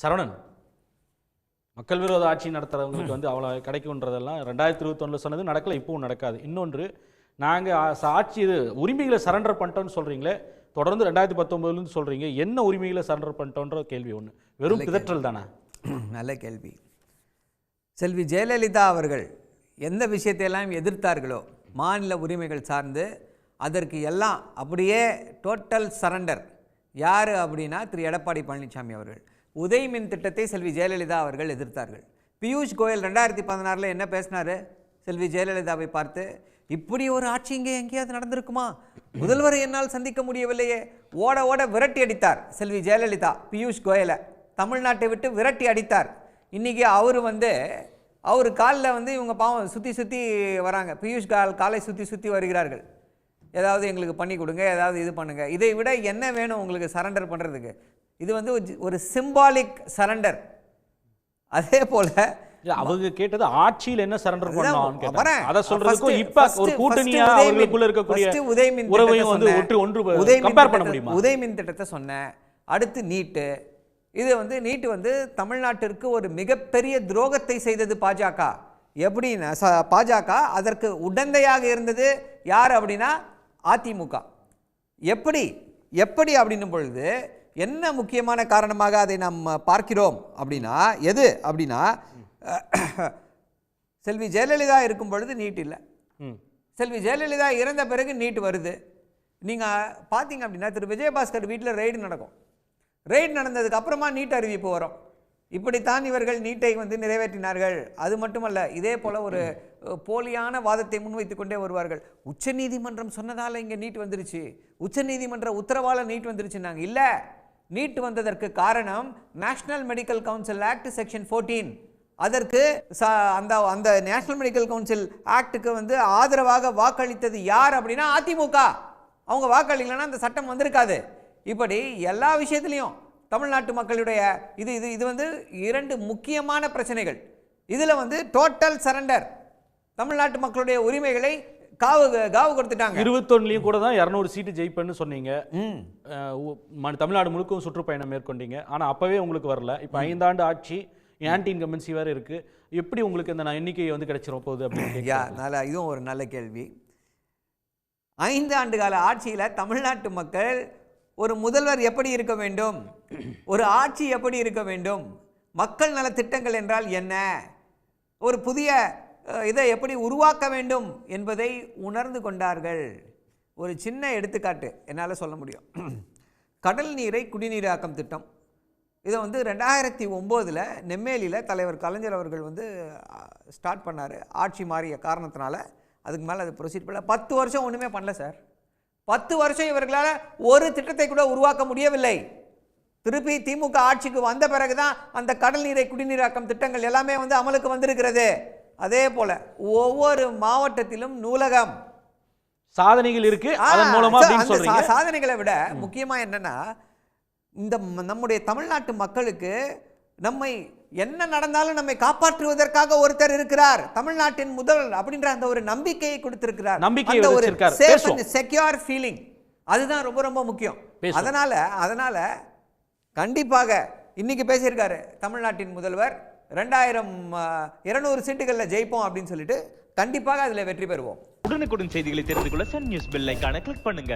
சரவணன், மக்கள் விரோத ஆட்சி நடத்துறவங்களுக்கு வந்து அவ்வளோ கிடைக்கும்ன்றதெல்லாம் 2021 சொன்னது நடக்கலை, இப்பவும் நடக்காது. இன்னொன்று, நாங்கள் ஆட்சி இது உரிமைகளை சரண்டர் பண்ணிட்டோம்னு சொல்கிறீங்களே, தொடர்ந்து 2019 சொல்கிறீங்க, என்ன உரிமைகளை சரண்டர் பண்ணிட்டோன்ற கேள்வி ஒன்று. வெறும் பிதற்றல் தானே? நல்ல கேள்வி. செல்வி ஜெயலலிதா அவர்கள் எந்த விஷயத்தையெல்லாம் எதிர்த்தார்களோ மாநில உரிமைகள் சார்ந்து, அதற்கு எல்லாம் அப்படியே டோட்டல் சரண்டர். யார் அப்படின்னா திரு எடப்பாடி பழனிசாமி அவர்கள். உதய் மின் திட்டத்தை செல்வி ஜெயலலிதா அவர்கள் எதிர்த்தார்கள். பியூஷ் கோயல் 2016 என்ன பேசினார் செல்வி ஜெயலலிதாவை பார்த்து? இப்படி ஒரு ஆட்சி இங்கே எங்கேயாவது நடந்திருக்குமா? முதல்வரை என்னால் சந்திக்க முடியவில்லையே. ஓட ஓட விரட்டி அடித்தார் செல்வி ஜெயலலிதா பியூஷ் கோயலை. தமிழ்நாட்டை விட்டு விரட்டி அடித்தார். இன்றைக்கி அவர் காலில் இவங்க பாவம் சுற்றி வராங்க. பியூஷ் காலை சுற்றி வருகிறார்கள். ஏதாவது எங்களுக்கு பண்ணி கொடுங்க, ஏதாவது இது பண்ணுங்கள். இதை விட என்ன வேணும் உங்களுக்கு சரண்டர் பண்ணுறதுக்கு? இது ஒரு சிம்பாலிக் சரண்டர். அதே போல் அவங்க கேட்டது ஆட்சியில் என்ன சரண்டர் பண்ணாங்க அத சொல்றதுக்கு இப்ப ஒரு கூட்டணியா அவங்களுக்குள்ள இருக்கக்கூடிய உறவையும் ஒன்று கம்பேர் பண்ண முடியுமா? உதய் மின் திட்டத்தை சொன்னேன். அடுத்து நீட்டு. இது நீட்டு தமிழ்நாட்டிற்கு ஒரு மிகப்பெரிய துரோகத்தை செய்தது பாஜக. எப்படின்னா பாஜக அதற்கு உடந்தையாக இருந்தது யார் அப்படின்னா அதிமுக. எப்படி அப்படின்னும் பொழுது என்ன முக்கியமான காரணமாக அதை நாம் பார்க்கிறோம் அப்படின்னா, எது அப்படின்னா, செல்வி ஜெயலலிதா இருக்கும் பொழுது நீட் இல்லை. செல்வி ஜெயலலிதா இறந்த பிறகு நீட் வருது. நீங்கள் பார்த்தீங்க அப்படின்னா திரு விஜயபாஸ்கர் வீட்டில் ரெய்டு நடக்கும். ரெய்டு நடந்ததுக்கு அப்புறமா நீட் அறிவிப்பு வரும். இப்படித்தான் இவர்கள் நீட்டை நிறைவேற்றினார்கள். அது மட்டுமல்ல, இதே போல் ஒரு போலியான வாதத்தை முன்வைத்து கொண்டே வருவார்கள். உச்சநீதிமன்றம் சொன்னதால் இங்கே நீட் வந்துருச்சு, உச்சநீதிமன்ற உத்தரவால் நீட் வந்துருச்சுன்னாங்க. இல்லை, நீட் வந்ததற்கு காரணம் national medical council act section 14. அதற்கு அந்த நேஷனல் மெடிக்கல் கவுன்சில் ஆக்டுக்கு ஆதரவாக வாக்களித்தது யார் அப்படின்னா அதிமுக. அவங்க வாக்களிக்கலன்னா அந்த சட்டம் வந்திருக்காது. இப்படி எல்லா விஷயத்திலையும் தமிழ்நாட்டு மக்களுடைய இது இரண்டு முக்கியமான பிரச்சனைகள். இதில் டோட்டல் சரண்டர். தமிழ்நாட்டு மக்களுடைய உரிமைகளை காவு கொடுத்துட்டாங்க. 21 கூட தான் 200 சீட்டு ஜெயிப்பேன்னு சொன்னீங்க. தமிழ்நாடு முழுக்கவும் சுற்றுப்பயணம் மேற்கொண்டீங்க. ஆனால் அப்பவே உங்களுக்கு வரல. இப்போ 5 ஆண்டு ஆட்சி, ஆன்டி இன்கம்பன்சி வேறு இருக்கு. எப்படி உங்களுக்கு இந்த எண்ணிக்கை கிடைச்சிரும் போகுது அப்படின்னு? இதுவும் ஒரு நல்ல கேள்வி. 5 ஆண்டு கால ஆட்சியில் தமிழ்நாட்டு மக்கள் ஒரு முதல்வர் எப்படி இருக்க வேண்டும், ஒரு ஆட்சி எப்படி இருக்க வேண்டும், மக்கள் நல திட்டங்கள் என்றால் என்ன, ஒரு புதிய இதை எப்படி உருவாக்க வேண்டும் என்பதை உணர்ந்து கொண்டார்கள். ஒரு சின்ன எடுத்துக்காட்டு என்னால் சொல்ல முடியும். கடல் நீரை குடிநீராக்கும் திட்டம். இதை 2009 நெம்மேலியில் தலைவர் கலைஞர் அவர்கள் ஸ்டார்ட் பண்ணார். ஆட்சி மாறிய காரணத்தினால அதுக்கு மேலே அது ப்ரொசீட் பண்ணல. 10 வருஷம் ஒன்றுமே பண்ணல சார். 10 வருஷம் இவர்களால் ஒரு திட்டத்தை கூட உருவாக்க முடியவில்லை. திருப்பி திமுக ஆட்சிக்கு வந்த பிறகுதான் அந்த கடல் நீரை குடிநீராக்கும் திட்டங்கள் எல்லாமே அமலுக்கு வந்திருக்கிறது. அதே போல ஒவ்வொரு மாவட்டத்திலும் நூலகம் சாதனைகள் இருக்கு. அதன் மூலமா சாதனைகளை விட முக்கியமா என்னன்னா, இந்த நம்முடைய தமிழ்நாட்டு மக்களுக்கு நம்மை என்ன நடந்தாலும் நம்மை காப்பாற்றுவதற்காக ஒருத்தர் இருக்கிறார், தமிழ்நாட்டின் முதல் அப்படின்ற அந்த ஒரு நம்பிக்கையை கொடுத்திருக்கிறார். அந்த ஒரு சேஃப் அண்ட் செக்யூர் ஃபீலிங், அதுதான் ரொம்ப ரொம்ப முக்கியம். அதனால கண்டிப்பாக இன்னைக்கு பேசியிருக்காரு தமிழ்நாட்டின் முதல்வர், 200 சீட்டுகளில் ஜெயிப்போம் அப்படின்னு சொல்லிட்டு. கண்டிப்பாக அதில் வெற்றி பெறுவோம். உடனுக்குடன் செய்திகளை தெரிந்து கொள்ள சன் நியூஸ் பெல் ஐகானை கிளிக் பண்ணுங்க.